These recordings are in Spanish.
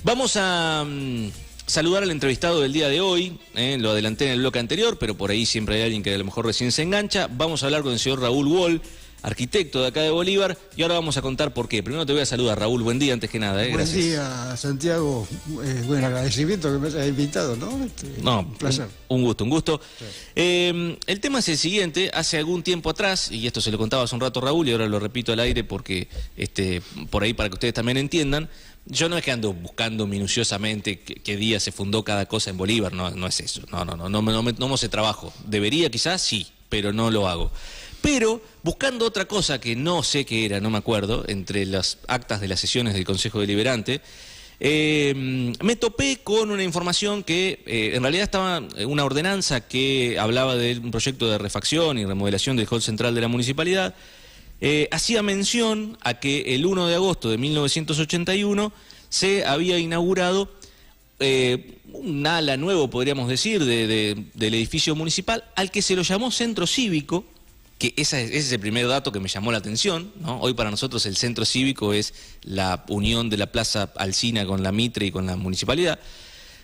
Vamos a saludar al entrevistado del día de hoy, lo adelanté en el bloque anterior, pero por ahí siempre hay alguien que a lo mejor recién se engancha. Vamos a hablar con el señor Raúl Wall, arquitecto de acá de Bolívar, y ahora vamos a contar por qué. Primero te voy a saludar, Raúl, buen día antes que nada. Gracias. Buen día, Santiago, buen agradecimiento que me hayas invitado, ¿no? Un placer. Un gusto. Sí. El tema es el siguiente. Hace algún tiempo atrás, y esto se lo contaba hace un rato Raúl y ahora lo repito al aire porque por ahí para que ustedes también entiendan, yo no es que ando buscando minuciosamente qué día se fundó cada cosa en Bolívar, no es eso, no me hace trabajo. Debería quizás, sí, pero no lo hago. Pero buscando otra cosa que no sé qué era, no me acuerdo, entre las actas de las sesiones del Consejo Deliberante, me topé con una información que en realidad estaba una ordenanza que hablaba de un proyecto de refacción y remodelación del hall central de la municipalidad. Hacía mención a que el 1 de agosto de 1981 se había inaugurado un ala nuevo, podríamos decir, del edificio municipal, al que se lo llamó Centro Cívico, que ese es el primer dato que me llamó la atención, ¿no? Hoy para nosotros el Centro Cívico es la unión de la Plaza Alsina con la Mitre y con la municipalidad,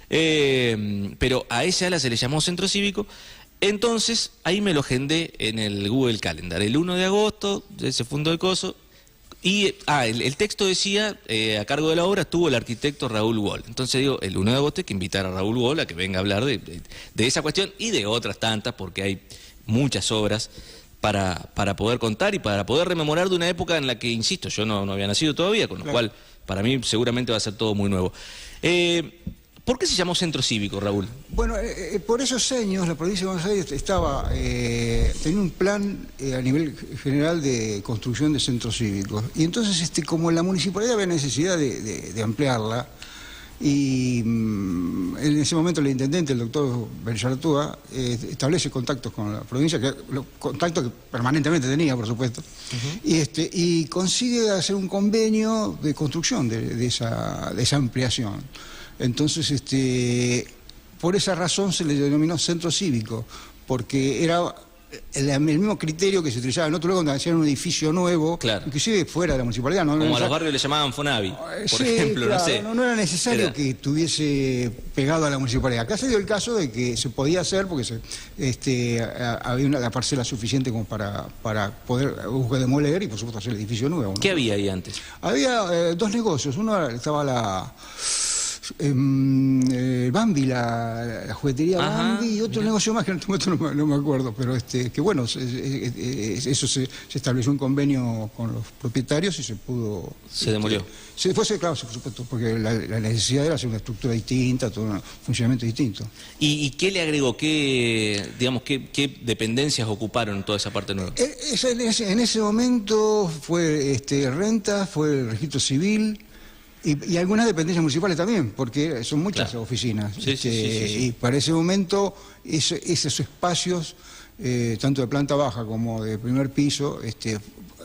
pero a ese ala se le llamó Centro Cívico. Entonces, ahí me lo agendé en el Google Calendar. El 1 de agosto se fundó el coso. Y el texto decía, a cargo de la obra estuvo el arquitecto Raúl Wall. Entonces digo, el 1 de agosto hay que invitar a Raúl Wall a que venga a hablar de esa cuestión y de otras tantas, porque hay muchas obras para poder contar y para poder rememorar de una época en la que, insisto, yo no había nacido todavía, con lo cual para mí seguramente va a ser todo muy nuevo. ¿Por qué se llamó Centro Cívico, Raúl? Bueno, por esos años la provincia de Buenos Aires tenía un plan a nivel general de construcción de centros cívicos. Y entonces, como la municipalidad había necesidad de ampliarla, y en ese momento el intendente, el doctor Bellartúa, establece contactos con la provincia, contactos que permanentemente tenía, por supuesto, y consigue hacer un convenio de construcción de esa ampliación. Entonces, por esa razón se le denominó Centro Cívico, porque era el mismo criterio que se utilizaba en otro lugar cuando hacían un edificio nuevo, claro, inclusive fuera de la municipalidad. Como a los barrios le llamaban Fonavi, por ejemplo, claro, no sé. No era necesario que estuviese pegado a la municipalidad. Acá se dio el caso de que se podía hacer porque había la parcela suficiente como para poder demoler y por supuesto hacer el edificio nuevo, ¿no? ¿Qué había ahí antes? Había dos negocios. Uno estaba Bambi, la juguetería Bambi, y otro negocio más que en este momento no me acuerdo, pero que bueno, eso se estableció un convenio con los propietarios y se pudo... Se demolió. Claro, por supuesto, porque la necesidad era hacer una estructura distinta, todo un funcionamiento distinto. ¿Y qué le agregó? ¿Qué dependencias ocuparon toda esa parte nueva? En ese momento fue rentas, fue el registro civil, y algunas dependencias municipales también, porque son muchas oficinas. Sí. Y para ese momento, esos espacios, tanto de planta baja como de primer piso,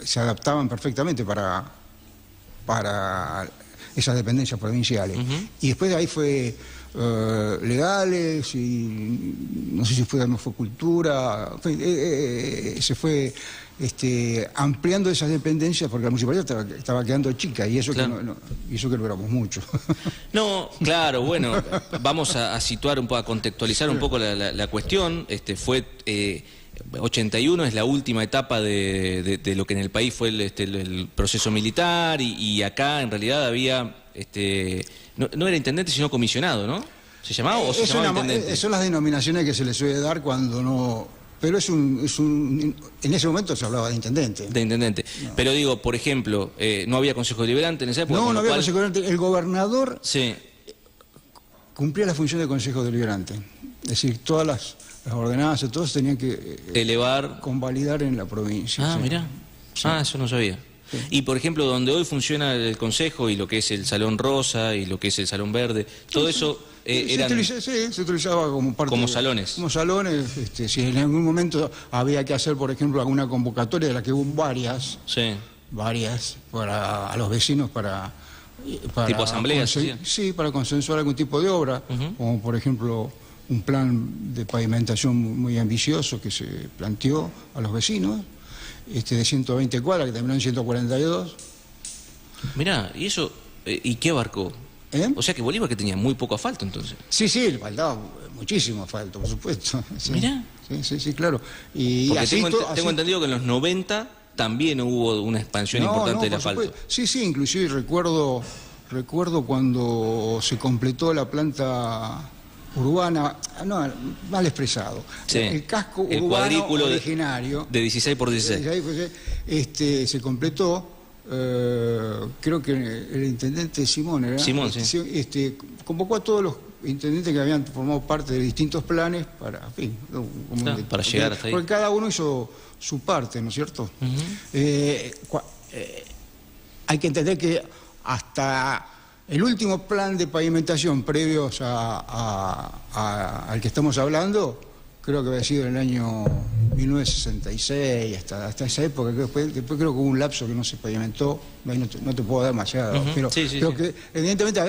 se adaptaban perfectamente para esas dependencias provinciales. Y después de ahí fue legales, y no sé si fue cultura, se fue ampliando esas dependencias porque la municipalidad estaba quedando chica y eso, claro, que no éramos mucho. No, claro, bueno, vamos a situar un poco, a contextualizar un poco la cuestión. Fue 81 es la última etapa de lo que en el país fue el proceso militar, y acá en realidad había no era intendente sino comisionado, ¿no? ¿Se llamaba o se llamaba intendente? Son las denominaciones que se le suele dar cuando no... Pero en ese momento se hablaba de intendente. De intendente. No. Pero digo, por ejemplo, no había consejo deliberante en esa época. No había consejo deliberante. El gobernador cumplía la función de consejo deliberante. Es decir, todas las ordenanzas, todos tenían que convalidar en la provincia. Mirá. Eso no sabía. Sí. Y por ejemplo, donde hoy funciona el Consejo y lo que es el Salón Rosa y lo que es el Salón Verde, todo eso se utilizaba como parte como salones. Como salones, si en algún momento había que hacer, por ejemplo, alguna convocatoria, de la que hubo varias a los vecinos para tipo asambleas. Sí, para consensuar algún tipo de obra, como por ejemplo un plan de pavimentación muy ambicioso que se planteó a los vecinos, de 120 cuadras, que terminó en 142. Mirá, ¿y eso y qué abarcó? O sea que Bolívar que tenía muy poco asfalto entonces. Sí, le faltaba muchísimo asfalto, por supuesto. Sí. Mirá. Sí, claro. Y porque así tengo entendido que en los 90 también hubo una expansión importante del asfalto. Sí, inclusive recuerdo cuando se completó la planta urbana, no, mal expresado, el casco urbano originario de 16 por 16. Se completó. Creo que el intendente Simón era. Simón, sí. Convocó a todos los intendentes que habían formado parte de distintos planes para, en fin, para llegar hasta ahí. Porque cada uno hizo su parte, ¿no es cierto? Hay que entender que hasta el último plan de pavimentación previos al que estamos hablando, creo que había sido en el año 1966, hasta esa época, después creo que hubo un lapso que no se pavimentó, no te puedo dar demasiado, pero que evidentemente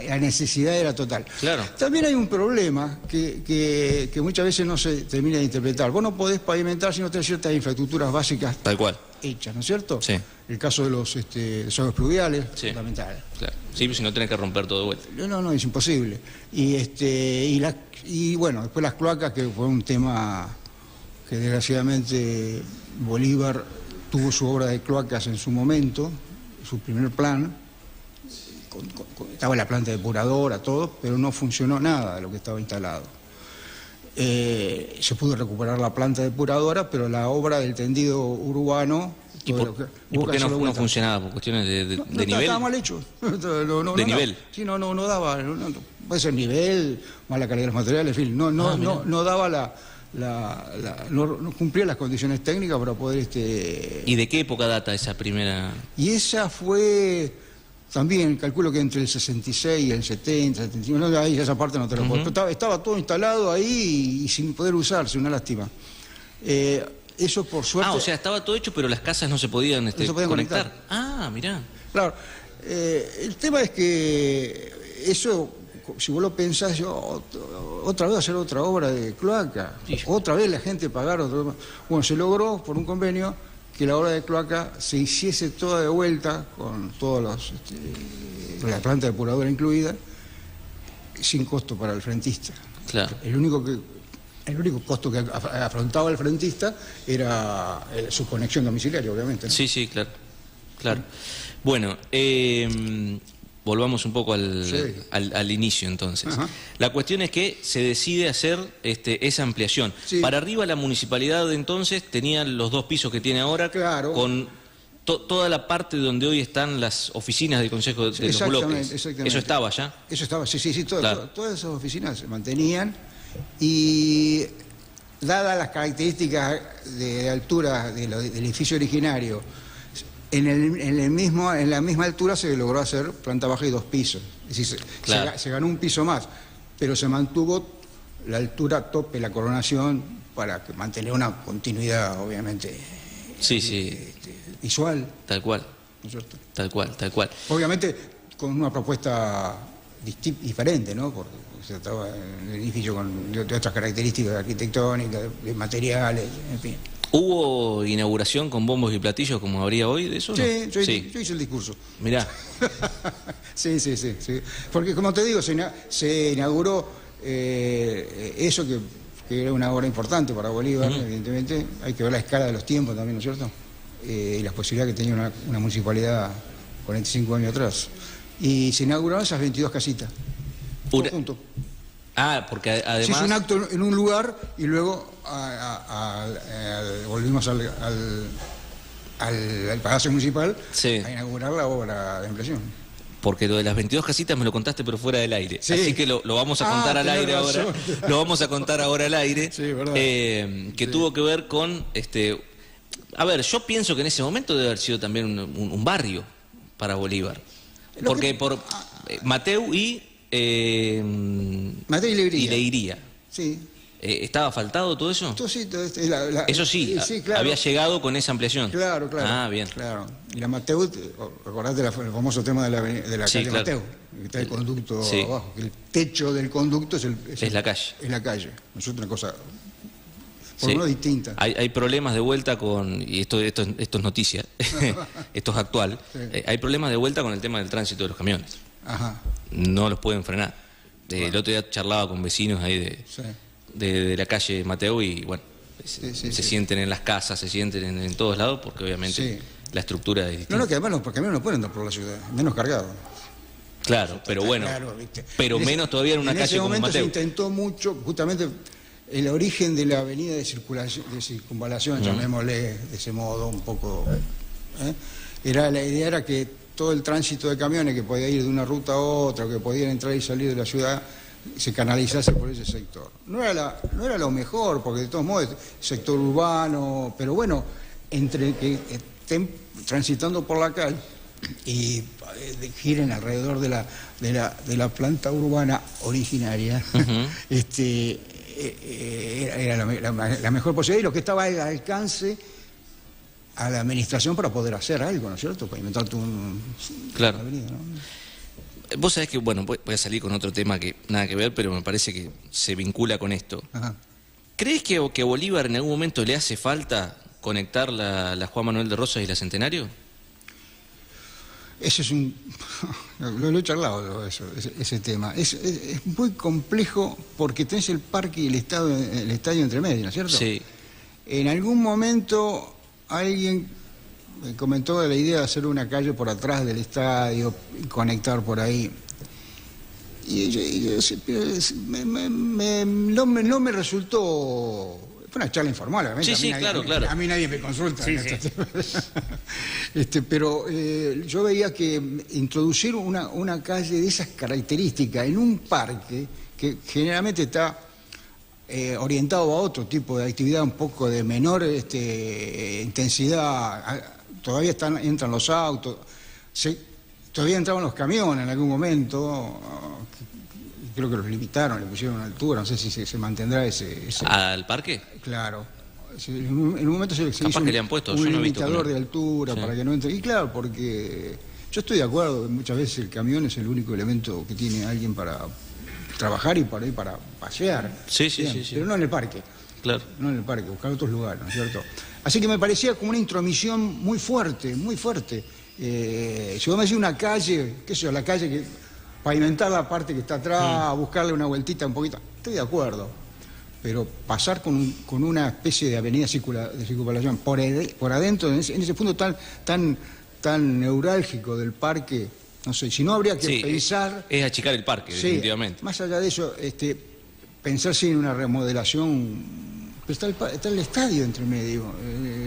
la necesidad era total. Claro. También hay un problema que muchas veces no se termina de interpretar. Vos no podés pavimentar si no tenés ciertas infraestructuras básicas tal cual hechas, ¿no es cierto? Sí. El caso de los desagües pluviales, fundamental. Claro. Sí, si no tenés que romper todo de vuelta. No, es imposible. Y bueno, después las cloacas, que fue un tema que desgraciadamente Bolívar tuvo su obra de cloacas en su momento, su primer plan, estaba la planta depuradora, todo, pero no funcionó nada de lo que estaba instalado. Se pudo recuperar la planta depuradora, pero la obra del tendido urbano... ¿Y por qué no funcionaba? ¿Por cuestiones de nivel? Estaba mal hecho. ¿De nivel? Sí, no daba. Puede ser nivel, mala calidad de los materiales, en fin. No daba no cumplía las condiciones técnicas para poder... ¿Y de qué época data esa primera...? Y esa fue... También, calculo que entre el 66 y el 70, 71, ahí esa parte no te lo puedo. Estaba todo instalado ahí y sin poder usarse, una lástima. Eso por suerte... o sea, estaba todo hecho, pero las casas no se podían, no se podían conectar. Mirá. Claro. El tema es que eso, si vos lo pensás, otra vez hacer otra obra de cloaca, otra vez la gente pagar otra... Bueno, se logró por un convenio que la obra de cloaca se hiciese toda de vuelta, con todos la planta depuradora incluida, sin costo para el frentista. Claro. El único costo que afrontaba el frentista era su conexión domiciliaria, obviamente, ¿no? Sí, claro. Bueno, volvamos un poco al inicio entonces. Ajá. La cuestión es que se decide hacer esa ampliación. Sí. Para arriba la municipalidad de entonces tenía los 2 pisos que tiene ahora, claro, con toda la parte donde hoy están las oficinas del Consejo de los Bloques. Exactamente. ¿Eso estaba ya? Eso estaba, sí. Claro. Todas esas oficinas se mantenían y, dadas las características de altura del edificio originario, en la misma altura se logró hacer planta baja y 2 pisos. Es decir, se ganó un piso más, pero se mantuvo la altura tope, la coronación, para mantener una continuidad, obviamente, visual. Tal cual. ¿No es cierto? Tal cual. Obviamente con una propuesta diferente, ¿no? Porque se trataba de un edificio de otras características arquitectónicas, de materiales, en fin. ¿Hubo inauguración con bombos y platillos como habría hoy de eso? Sí, ¿no? Yo hice el discurso. Mirá. Sí. Porque, como te digo, se inauguró eso que era una obra importante para Bolívar, evidentemente. Hay que ver la escala de los tiempos también, ¿no es cierto? Y las posibilidades que tenía una municipalidad 45 años atrás. Y se inauguraron esas 22 casitas. Todo junto. Porque además... Se hizo un acto en un lugar y luego volvimos al Palacio Municipal a inaugurar la obra de ampliación. Porque lo de las 22 casitas me lo contaste pero fuera del aire. Sí. Así que lo vamos a contar al aire ahora. Lo vamos a contar ahora al aire. Sí, verdad. Que tuvo que ver con... A ver, yo pienso que en ese momento debe haber sido también un barrio para Bolívar. Porque por Mateu y... Mateu y Leiría. Sí. ¿Estaba faltado todo eso? Eso sí, claro. Había llegado con esa ampliación. Claro. Bien. Claro. Y la Mateu, recordate el famoso tema de la calle Mateu, que está el conducto abajo, que el techo del conducto es la calle. Es la calle. No es otra cosa, por lo distinta. Hay problemas de vuelta con, y esto es noticia, esto es actual, hay problemas de vuelta con el tema del tránsito de los camiones. Ajá. no los pueden frenar. El otro día charlaba con vecinos ahí de la calle Mateo y bueno, se sienten en las casas, se sienten en todos lados porque obviamente la estructura es distinta. No, que además los camiones no pueden andar por la ciudad, menos cargados. Claro, pero bueno, pero menos todavía en una calle como Mateo. En ese momento se intentó mucho, justamente el origen de la avenida de circunvalación, llamémosle de ese modo un poco, la idea era que todo el tránsito de camiones que podía ir de una ruta a otra, que podían entrar y salir de la ciudad, se canalizase por ese sector. No era lo mejor, porque de todos modos, sector urbano, pero bueno, entre que estén transitando por la calle y giren alrededor de la planta urbana originaria, era la mejor posibilidad y lo que estaba al alcance a la administración para poder hacer algo, ¿no es cierto? Para inventarte una avenida, ¿no? Vos sabés que, bueno, voy a salir con otro tema que nada que ver, pero me parece que se vincula con esto. Ajá. ¿Crees que a Bolívar en algún momento le hace falta conectar la Juan Manuel de Rosas y la Centenario? Ese es lo he charlado ese tema. Es muy complejo porque tenés el parque y el estadio entre medio, ¿no es cierto? Sí. En algún momento alguien me comentó de la idea de hacer una calle por atrás del estadio y conectar por ahí. Y no me resultó. Fue una charla informal, obviamente. Sí, claro. A mí nadie me consulta. Sí. Pero yo veía que introducir una calle de esas características en un parque que generalmente está orientado a otro tipo de actividad un poco de menor intensidad, todavía entran los autos, todavía entraban los camiones en algún momento. Creo que los limitaron, le pusieron altura, no sé si se mantendrá ese... ¿Al parque? Claro. En un momento se hizo que le han puesto, un limitador de altura para que no entre. Y claro, porque yo estoy de acuerdo que muchas veces el camión es el único elemento que tiene alguien para trabajar y para ir para pasear. Sí. Pero no en el parque. Claro. No en el parque, buscar otros lugares, ¿no es cierto? Así que me parecía como una intromisión muy fuerte, muy fuerte. Si vos me decís una calle, qué sé yo, la calle que... pavimentar la parte que está atrás, buscarle una vueltita un poquito, estoy de acuerdo, pero pasar con una especie de avenida de circunvalación por adentro, en ese punto tan neurálgico del parque, no sé, si no habría que pensar... Es achicar el parque, definitivamente. Más allá de eso, pensar si en una remodelación... Pero está el estadio entre medio,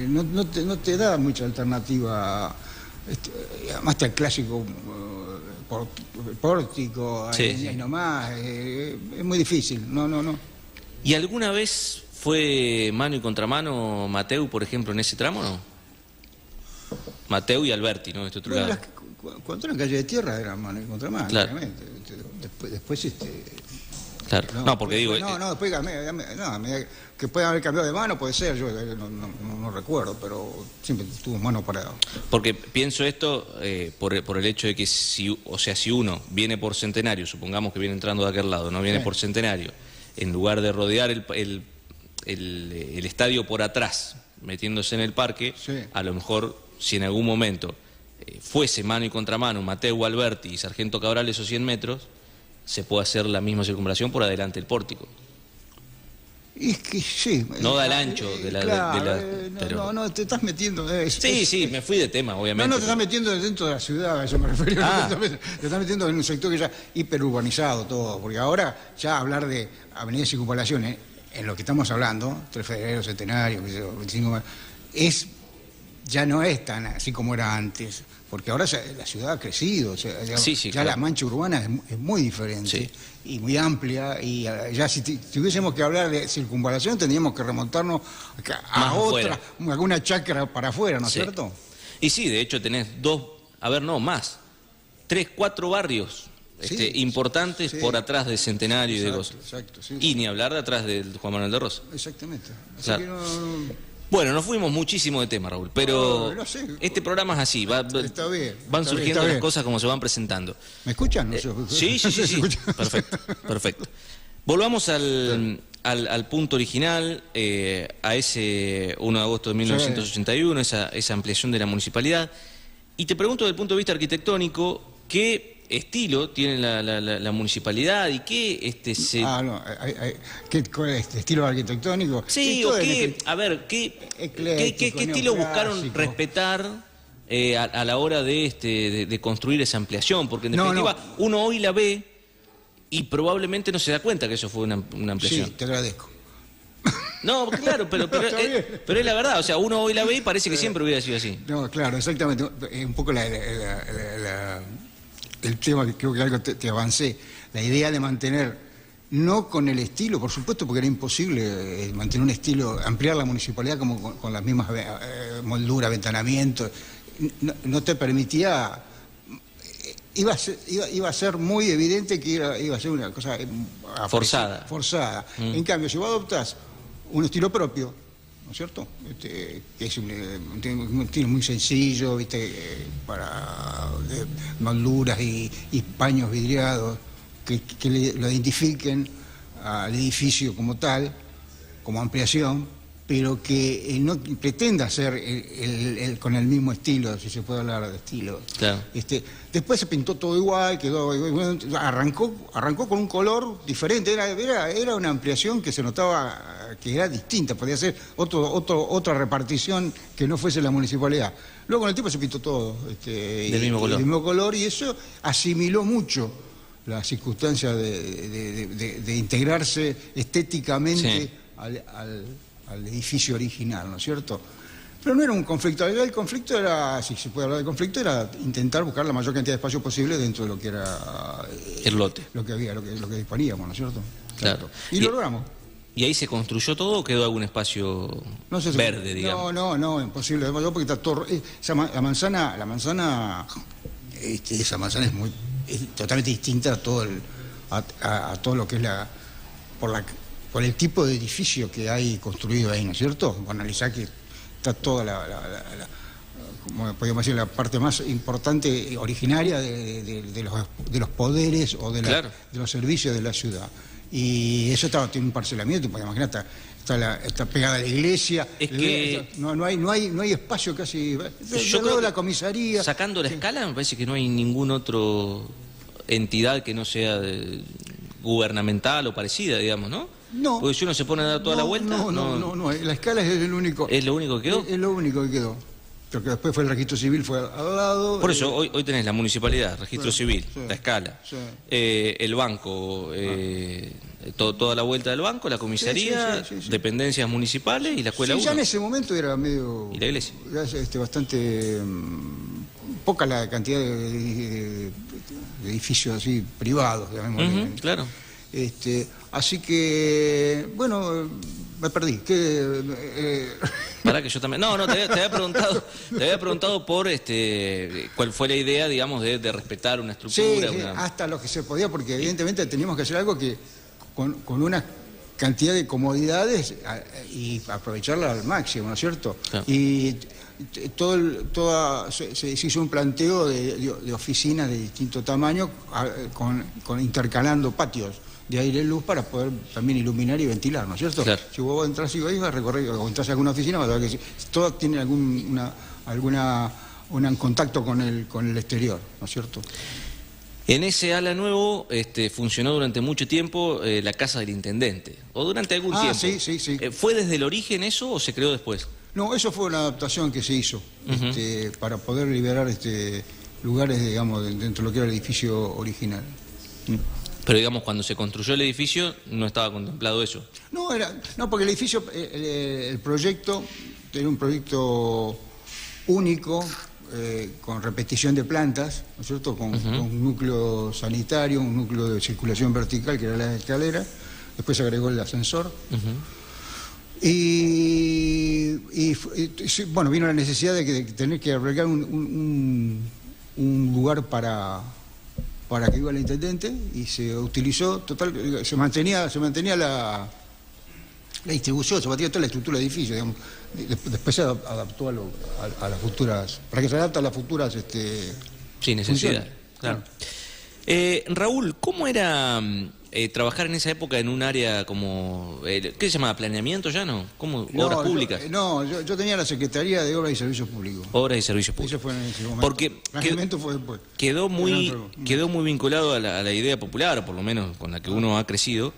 no te da mucha alternativa, además está el clásico... pórtico, ahí nomás, es muy difícil, no. ¿Y alguna vez fue mano y contramano Mateu, por ejemplo, en ese tramo, no? Mateu y Alberti, ¿no? Este otro lado. Cuando era calle de tierra era mano y contramano, claro. Obviamente. Después Claro, no, porque digo... después que pueda haber cambiado de mano, puede ser, yo no recuerdo, pero siempre tuvo mano parada. Porque pienso esto por el hecho de que si uno viene por Centenario, supongamos que viene entrando de aquel lado, no viene por Centenario, en lugar de rodear el estadio por atrás, metiéndose en el parque, a lo mejor si en algún momento fuese mano y contramano Mateu, Alberti y Sargento Cabral esos 100 metros, se puede hacer la misma circunvalación por adelante del pórtico. Es que sí. No da el ancho de la... Pero... No, te estás metiendo... Sí, me fui de tema, obviamente. No, te estás metiendo dentro de la ciudad, a eso me refería. Te estás metiendo en un sector que ya hiperurbanizado todo, porque ahora ya hablar de avenidas y circunvalaciones, en lo que estamos hablando, 3 de febrero, Centenario, 25, ya no es tan así como era antes, porque ahora la ciudad ha crecido, ya la mancha urbana es muy diferente y muy amplia, y ya si tuviésemos que hablar de circunvalación tendríamos que remontarnos a alguna chacra para afuera, ¿no es cierto? Y sí, de hecho tenés 3, 4 barrios importantes por atrás de Centenario y de cosas. Y ni hablar de atrás del Juan Manuel de Rosas. Exactamente. Así que bueno, nos fuimos muchísimo de tema, Raúl, pero este programa es así, van surgiendo las cosas como se van presentando. ¿Me escuchan? Sí. Perfecto. Volvamos al punto original, a ese 1 de agosto de 1981, esa ampliación de la municipalidad. Y te pregunto desde el punto de vista arquitectónico, ¿qué estilo tiene la municipalidad y qué ¿Cuál es? ¿Estilo arquitectónico? Sí, o qué, a ver, qué estilo buscaron respetar a la hora de construir esa ampliación, porque en definitiva uno hoy la ve y probablemente no se da cuenta que eso fue una ampliación. Sí, te agradezco. No, claro, pero es la verdad, o sea, uno hoy la ve y parece que siempre hubiera sido así. No, claro, exactamente, un poco el tema que creo que algo te avancé, la idea de mantener, no con el estilo, por supuesto, porque era imposible mantener un estilo, ampliar la municipalidad como con las mismas molduras, ventanamientos, no te permitía, iba a ser muy evidente que iba a ser una cosa forzada. En cambio, si vos adoptás un estilo propio, ¿no es cierto? Que es un estilo muy sencillo, ¿viste? Para molduras y paños vidriados que lo identifiquen al edificio como tal, como ampliación, pero que no pretenda ser con el mismo estilo, si se puede hablar de estilo. Claro. Después se pintó todo igual, arrancó con un color diferente, era una ampliación que se notaba que era distinta, podía ser otra repartición que no fuese la municipalidad. Luego con el tiempo se pintó todo del mismo color, y eso asimiló mucho la circunstancia de integrarse estéticamente al edificio original, ¿no es cierto? Pero no era un conflicto, el conflicto era, si se puede hablar de conflicto, era intentar buscar la mayor cantidad de espacio posible dentro de lo que era el lote, lo que había, lo que disponíamos, ¿no es cierto? Claro. Y lo logramos. ¿Y ahí se construyó todo o quedó algún espacio verde, digamos? No, imposible, porque está todo, esa manzana es totalmente distinta a todo lo que es por el tipo de edificio que hay construido ahí, ¿no es cierto? Analizar que está toda como podríamos decir, la parte más importante, originaria de los poderes o de los servicios de la ciudad. Y eso tiene un parcelamiento, podemos imaginar, está pegada a la iglesia, no hay espacio casi, yo creo de la comisaría. Sacando la escala, me parece que no hay ninguna otra entidad que no sea gubernamental o parecida, digamos, ¿no? No. Porque si uno se pone a dar toda la vuelta... No, la escala es el único... ¿Es lo único que quedó? Es lo único que quedó. Porque después fue el registro civil, fue al lado... Por eso, hoy tenés la municipalidad, registro civil, la escala, el banco, toda la vuelta del banco, la comisaría, dependencias municipales y la escuela 1. Ya en ese momento era medio... Y la iglesia. Bastante... poca la cantidad de edificios así privados, llamémosle. Claro. Así que, bueno, me perdí. Para que yo también... No, te había preguntado por cuál fue la idea, digamos, de respetar una estructura. Sí, hasta lo que se podía, porque evidentemente teníamos que hacer algo que con una cantidad de comodidades y aprovecharla al máximo, ¿no es cierto? Claro. Y se hizo un planteo de oficinas de distinto tamaño, intercalando patios de aire y luz para poder también iluminar y ventilar, ¿no es cierto? Claro. Si vos entras y vas a recorrer o entras a alguna oficina, vas a ver que todas tienen algún contacto con el exterior, ¿no es cierto? En ese ala nuevo funcionó durante mucho tiempo la casa del intendente, o durante algún tiempo. Sí. ¿Fue desde el origen eso o se creó después? No, eso fue una adaptación que se hizo para poder liberar lugares, digamos, dentro de lo que era el edificio original. Pero digamos, cuando se construyó el edificio no estaba contemplado eso. No, porque el edificio, el proyecto era un proyecto único, con repetición de plantas, ¿no es cierto? Con un núcleo sanitario, un núcleo de circulación vertical, que era la escalera, después se agregó el ascensor. Y bueno, vino la necesidad de tener que arreglar un lugar para que iba el intendente, y se utilizó, total, se mantenía la distribución, se mantenía toda la estructura del edificio, digamos. Después se adaptó a las futuras, para que se adapte a las futuras necesidades. Claro. Raúl, ¿Cómo era trabajar en esa época en un área como... ¿qué se llama? ¿Planeamiento ya no? ¿Cómo? ¿Obras públicas? Yo tenía la Secretaría de Obras y Servicios Públicos. Obras y Servicios Eso Públicos. fue en ese momento. Porque Planeamiento fue después. quedó muy vinculado a la idea popular, o por lo menos con la que uno ha crecido,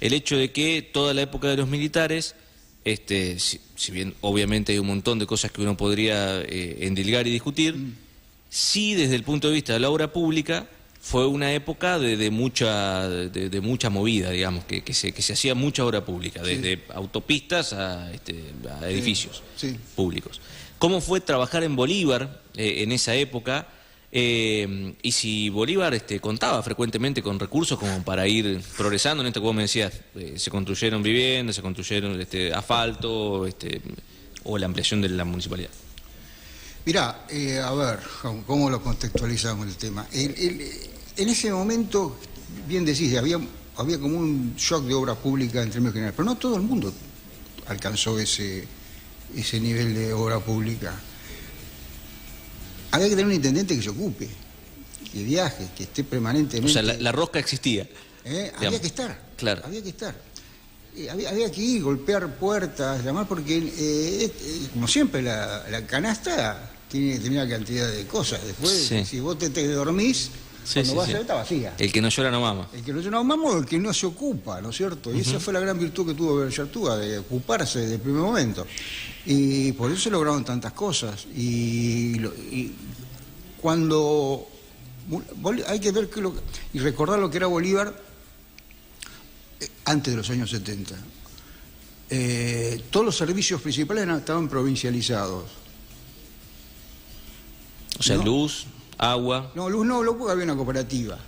el hecho de que toda la época de los militares, si bien obviamente hay un montón de cosas que uno podría endilgar y discutir, sí desde el punto de vista de la obra pública fue una época de mucha movida, digamos, que se hacía mucha obra pública, desde autopistas a edificios públicos. ¿Cómo fue trabajar en Bolívar en esa época? Y si Bolívar contaba frecuentemente con recursos como para ir progresando en esto que vos me decías, se construyeron viviendas, se construyeron asfalto, o la ampliación de la municipalidad. Mirá, a ver, ¿cómo lo contextualizamos el tema? En ese momento, bien decís, había como un shock de obra pública en términos generales, pero no todo el mundo alcanzó ese nivel de obra pública. Había que tener un intendente que se ocupe, que viaje, que esté permanentemente... O sea, la rosca existía. Había que estar, claro. Había que estar. Había que ir, golpear puertas, llamar, porque, como siempre, la canasta tiene una cantidad de cosas. Después, si vos te dormís, cuando vas a ver, está vacía. El que no llora no mama. El que no llora no mama o el que no se ocupa, ¿no es cierto? Y esa fue la gran virtud que tuvo Bellartúa, de ocuparse desde el primer momento. Y por eso se lograron tantas cosas. Y cuando... Hay que ver y recordar lo que era Bolívar antes de los años 70. Todos los servicios principales estaban provincializados. O sea, ¿no? Luz, agua... No, luz no, porque había una cooperativa.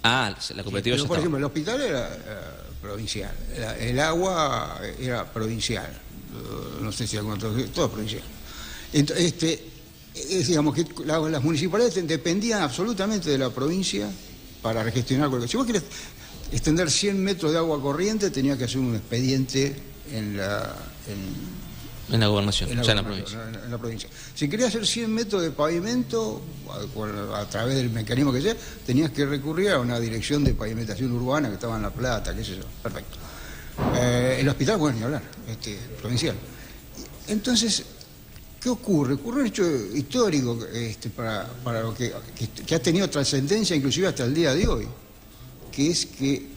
Ah, la cooperativa ya por estaba. ejemplo, el hospital era provincial, el agua era provincial, no sé si alguna otra, todo provincial. Entonces, digamos que las municipalidades dependían absolutamente de la provincia para gestionar cualquier cosa. Si vos querés extender 100 metros de agua corriente, tenías que hacer un expediente en la gobernación, en la provincia. Si querías hacer 100 metros de pavimento, a través del mecanismo que sea, tenías que recurrir a una dirección de pavimentación urbana que estaba en La Plata, qué sé yo. Perfecto. El hospital, bueno, ni hablar, provincial. Entonces, ¿qué ocurre? Ocurre un hecho histórico para lo que ha tenido trascendencia inclusive hasta el día de hoy, que es que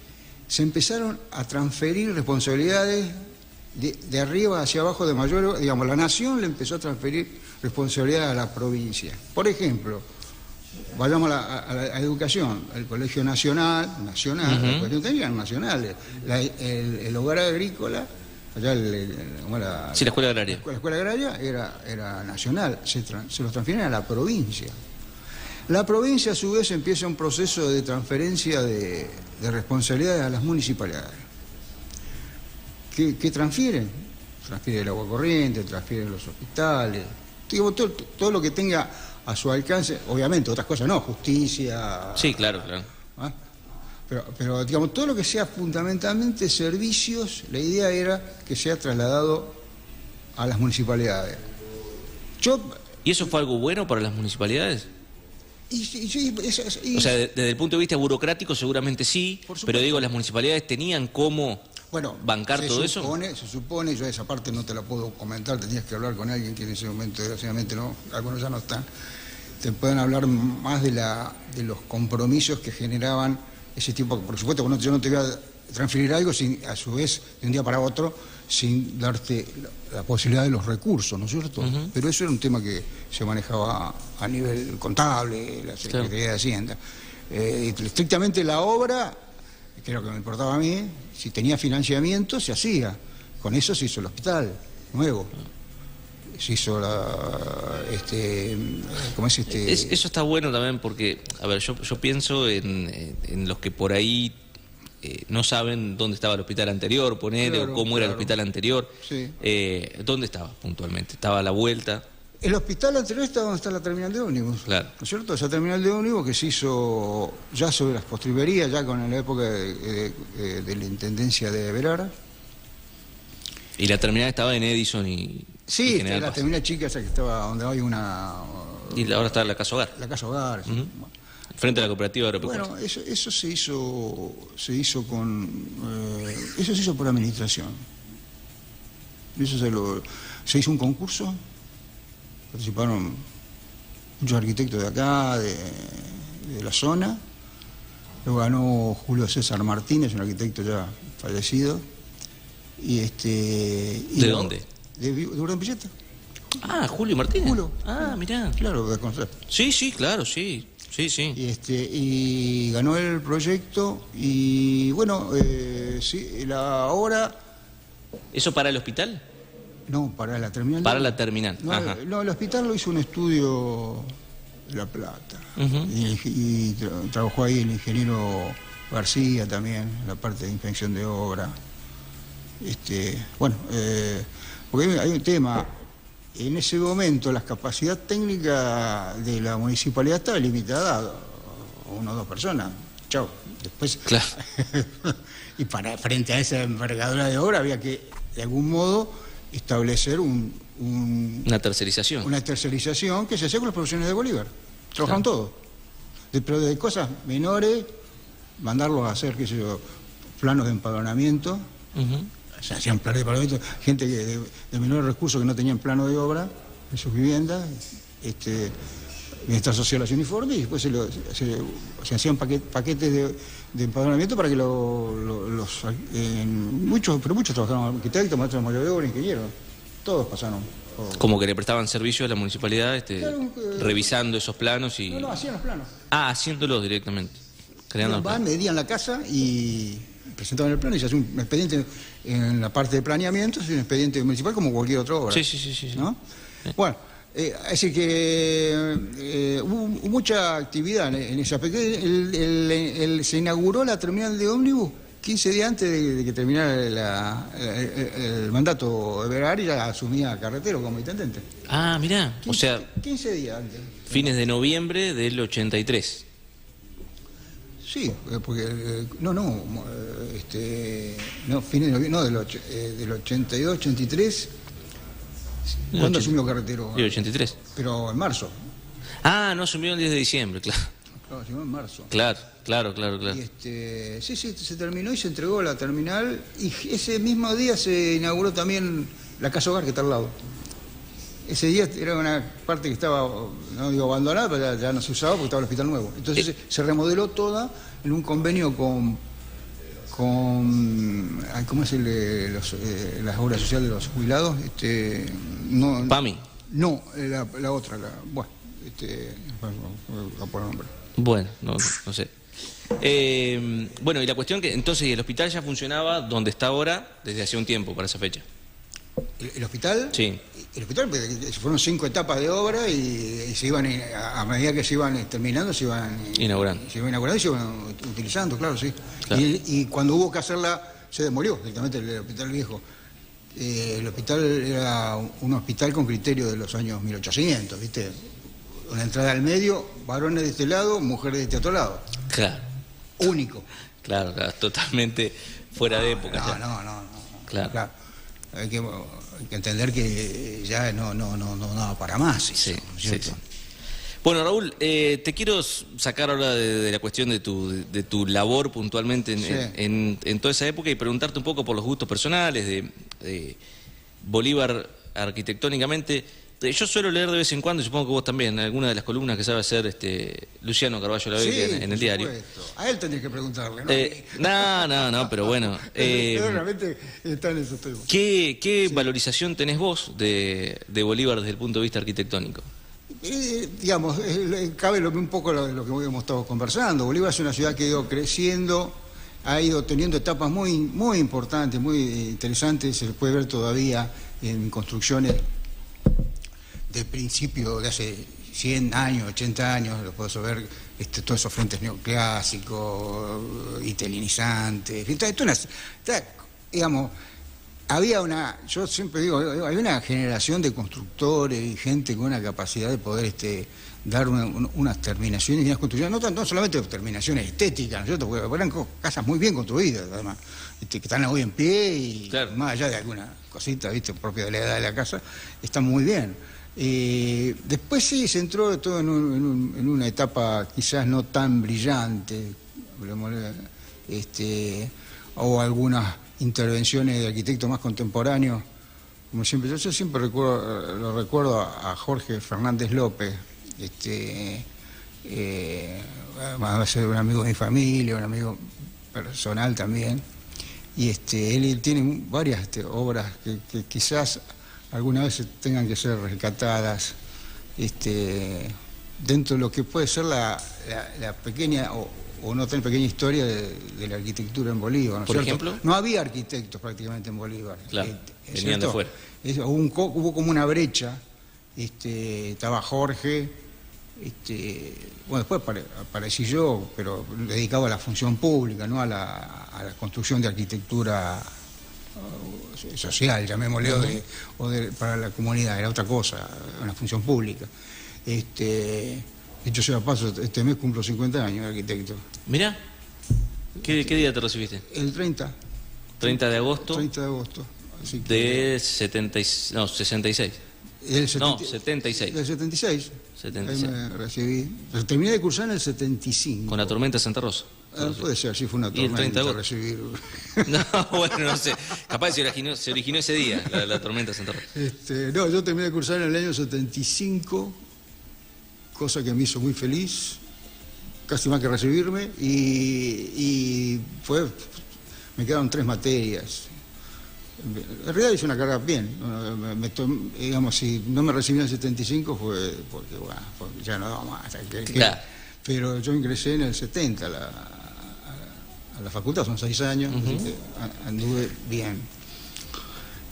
se empezaron a transferir responsabilidades de arriba hacia abajo de mayor, digamos, la nación le empezó a transferir responsabilidades a la provincia. Por ejemplo, vayamos a la educación, el Colegio Nacional, el Colegio Técnico Nacional, el hogar agrícola, allá la escuela agraria. La escuela agraria era nacional, se los transfieren a la provincia. La provincia a su vez empieza un proceso de transferencia de responsabilidades a las municipalidades. ¿Qué transfieren? Transfieren el agua corriente, transfieren los hospitales, digamos, todo lo que tenga a su alcance, obviamente, otras cosas no, justicia... Sí, claro. ¿Ah? Pero digamos, todo lo que sea fundamentalmente servicios, la idea era que sea trasladado a las municipalidades. ¿Y eso fue algo bueno para las municipalidades? O sea, desde el punto de vista burocrático seguramente sí, pero digo, ¿las municipalidades tenían cómo bancar todo eso? Se supone, yo esa parte no te la puedo comentar, tenías que hablar con alguien que en ese momento desgraciadamente no, algunos ya no están, te pueden hablar más de los compromisos que generaban ese tipo, por supuesto, yo no te voy a transferir algo sin, a su vez, de un día para otro, sin darte la posibilidad de los recursos, ¿no es cierto? Pero eso era un tema que se manejaba a nivel contable, la Secretaría de Hacienda. Estrictamente la obra, que es lo que me importaba a mí, si tenía financiamiento, se hacía. Con eso se hizo el hospital nuevo. Se hizo Eso está bueno también porque, a ver, yo pienso en los que por ahí no saben dónde estaba el hospital anterior, o cómo era el hospital anterior. Sí. ¿Dónde estaba puntualmente? ¿Estaba a la vuelta? El hospital anterior está donde está la terminal de ómnibus. Claro. ¿No es cierto? Esa terminal de ómnibus que se hizo ya sobre las postrimerías, ya con la época de la intendencia de Verara. Y la terminal estaba en Edison y... Sí, la terminal chica esa que estaba donde hay una... Y ahora está la Casa Hogar. La Casa Hogar, sí. frente a la cooperativa agropecuaria. Bueno, eso se hizo por administración. Se hizo un concurso, participaron muchos arquitectos de acá, de la zona. Lo ganó Julio César Martínez, un arquitecto ya fallecido. ¿De dónde? De Urdapilleta. Ah, Julio Martínez. Julio. Ah, mirá. Claro, de conocer. Sí, claro, sí. Y ganó el proyecto y bueno, sí, la obra... ¿Eso para el hospital? No, para la terminal. Para la terminal. No, Ajá. no, el hospital lo hizo un estudio de La Plata. Y trabajó ahí el ingeniero García también, la parte de inspección de obra. Porque hay un tema. En ese momento la capacidad técnica de la municipalidad estaba limitada a 1 o 2 personas. Chao. Después, claro. Y frente a esa envergadura de obra había que, de algún modo, establecer una tercerización. Una tercerización que se hacía con los profesionales de Bolívar. Trabajan todos. Pero de cosas menores, mandarlos a hacer, qué sé yo, planos de empadronamiento. Se hacían planes de empadronamiento. Gente de menores recursos que no tenían plano de obra en sus viviendas. Bienestar social las uniformes y después se hacían paquetes de empadronamiento para que muchos trabajaron, arquitectos, maestros de mano de obra, ingenieros, todos pasaron. Como que le prestaban servicio a la municipalidad, claro, revisando esos planos y... No, hacían los planos. Ah, haciéndolos directamente, creando Van, medían la casa y presentaban el plano y se hace un expediente en la parte de planeamiento, es un expediente municipal como cualquier otra obra. Sí. ¿No? Bueno, es decir que hubo mucha actividad en ese aspecto. Se inauguró la terminal de ómnibus 15 días antes de que terminara el mandato de Vergara, y ya asumía Carretero como intendente. Ah, mirá, 15, o sea... 15 días antes. Fines de noviembre del 83. Sí, porque... fines de noviembre, no, del 82, 83... ¿Cuándo asumió Carretero? El 83. Pero en marzo. Ah, no asumió el 10 de diciembre, claro. Claro, asumió en marzo. Claro. Y sí, se terminó y se entregó la terminal. Y ese mismo día se inauguró también la Casa Hogar, que está al lado. Ese día era una parte que estaba, no digo abandonada, pero ya no se usaba porque estaba el hospital nuevo. Entonces se remodeló toda en un convenio con ¿cómo es las obras sociales de los jubilados? PAMI. No, la otra, voy a poner nombre. Bueno, no sé. Bueno, y la cuestión que entonces el hospital ya funcionaba donde está ahora desde hace un tiempo para esa fecha. ¿El hospital? Sí. El hospital, fueron 5 etapas de obra y se iban, a medida que se iban terminando, se iban inaugurando y se iban utilizando, claro, sí. Claro. Y cuando hubo que hacerla, se demolió directamente el hospital viejo. El hospital era un hospital con criterio de los años 1800, ¿viste? Una entrada al medio, varones de este lado, mujeres de este otro lado. Claro. Único. Claro, totalmente fuera de época. No. Claro. Hay que entender que ya no da para más. Sí. Bueno, Raúl, te quiero sacar ahora de la cuestión de tu labor puntualmente en toda esa época y preguntarte un poco por los gustos personales de Bolívar arquitectónicamente. Yo suelo leer de vez en cuando, y supongo que vos también, alguna de las columnas que sabe hacer Luciano Carballo Laveglia en el diario. A él tendrías que preguntarle, ¿no? No, pero bueno. Realmente está en esos temas. ¿Qué valorización tenés vos de Bolívar desde el punto de vista arquitectónico? Digamos, cabe un poco lo que hemos estado conversando. Bolívar es una ciudad que ha ido creciendo, ha ido teniendo etapas muy importantes, muy interesantes. Se puede ver todavía en construcciones de principio de hace 100 años, 80 años, lo puedo ver, todos esos frentes neoclásicos, itelinizantes, digamos, yo siempre digo, había una generación de constructores y gente con una capacidad de poder dar unas terminaciones y unas construcciones, no solamente terminaciones estéticas, ¿no es cierto? Porque eran casas muy bien construidas, además, que están hoy en pie y claro, más allá de alguna cosita, ¿viste?, propia de la edad de la casa, están muy bien. Después sí se entró todo en una etapa quizás no tan brillante, o algunas intervenciones de arquitectos más contemporáneos, como siempre. Yo siempre lo recuerdo a Jorge Fernández López, va a ser un amigo de mi familia, un amigo personal también, y él tiene varias obras que quizás alguna vez tengan que ser rescatadas dentro de lo que puede ser la pequeña o no tan pequeña historia de la arquitectura en Bolívar, ¿no es Por cierto? ejemplo, no había arquitectos prácticamente en Bolívar. Claro, venían de fuera. Hubo como una brecha, estaba Jorge, bueno, después aparecí yo, pero dedicado a la función pública, no a la construcción de arquitectura social, llamémosle, para la comunidad, era otra cosa, una función pública. Dicho sea paso, este mes cumplo 50 años de arquitecto. Mirá, ¿qué día te recibiste? El 30. 30 de agosto. 30 de agosto. Así que, de 66. No, 76. No, 76. Del 76. 76. Ahí me recibí. Pero terminé de cursar en el 75. Con la tormenta Santa Rosa. Puede ser, sí, fue una tormenta. ¿Y el 30 de agosto? Recibir. No, bueno, no sé. Capaz se originó ese día, la tormenta Santa Rosa. No, yo terminé de cursar en el año 75, cosa que me hizo muy feliz, casi más que recibirme, y me quedaron 3 materias. En realidad hice una carrera bien, digamos, si no me recibí en el 75 fue porque, bueno, ya no daba más. Claro. Pero yo ingresé en el 70 a la facultad, son 6 años, así que anduve bien.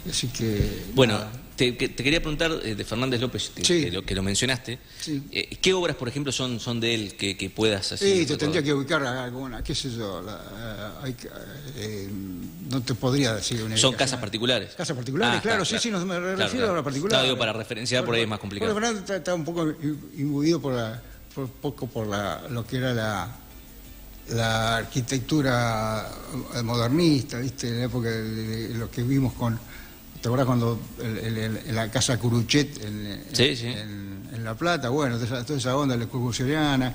Así que... Bueno, nada. te quería preguntar de Fernández López, Sí. que lo mencionaste. Sí. ¿Qué obras, por ejemplo, son de él que puedas hacer? Sí, te tendría que ubicar alguna, qué sé yo, no te podría decir una. ¿Son casas particulares? Casas particulares, claro, claro. sí, no me refiero Claro. a la particular. No, digo, para referenciar por ahí es más complicado. Porque Fernández está un poco imbuido por lo que era la arquitectura modernista, ¿viste? En la época de lo que vimos ¿te acuerdas cuando en la casa Curuchet en La Plata? Bueno, toda esa onda lecurbusiana.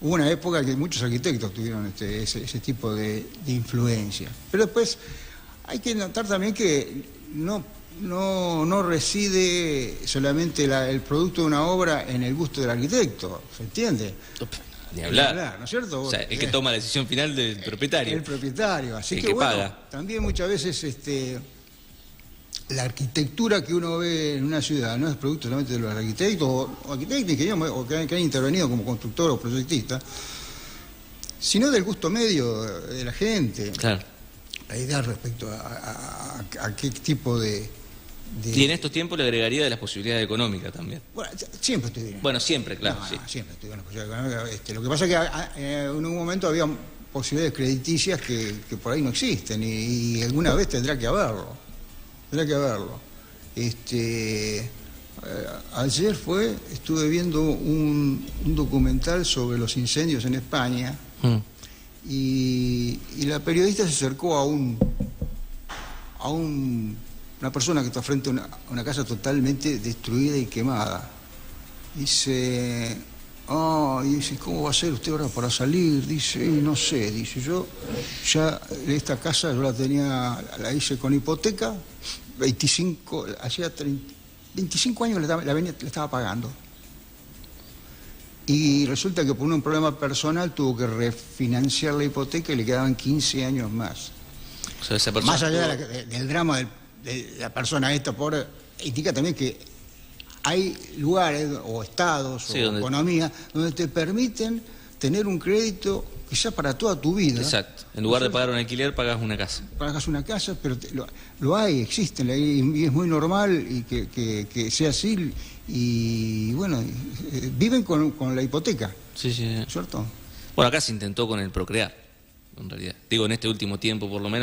Hubo una época que muchos arquitectos tuvieron ese tipo de influencia. Pero después hay que notar también que no reside solamente el producto de una obra en el gusto del arquitecto, ¿se entiende? Ni hablar. ¿no es cierto? O sea, el que toma la decisión final del propietario. El propietario. Así El que que bueno, paga. también muchas veces la arquitectura que uno ve en una ciudad no es producto solamente de los arquitectos o arquitectos que han intervenido como constructor o proyectista, sino del gusto medio de la gente. Claro. La idea respecto a qué tipo de... Y en estos tiempos le agregaría de las posibilidades económicas también. Bueno, siempre estoy bien. Bueno, siempre, claro. No, sí. siempre estoy bien las posibilidades económicas. Lo que pasa es que en un momento había posibilidades crediticias que por ahí no existen y alguna vez tendrá que haberlo. Ayer estuve viendo un documental sobre los incendios en España y la periodista se acercó a una persona que está frente a una casa totalmente destruida y quemada. Dice, ¿cómo va a ser usted ahora para salir? Dice, no sé, dice, yo ya esta casa yo la hice con hipoteca, 25 años la estaba pagando. Y resulta que por un problema personal tuvo que refinanciar la hipoteca y le quedaban 15 años más. O sea, esa persona Más allá del drama de la persona esta pobre, indica también que hay lugares o estados o economías donde te permiten tener un crédito quizás para toda tu vida. Exacto. En lugar de pagar un alquiler, pagas una casa. Pagas una casa, pero lo hay, existen, y es muy normal y que sea así. Y bueno, viven con la hipoteca. Sí. ¿Cierto? Bueno, acá se intentó con el procrear, en realidad. Digo, en este último tiempo, por lo menos.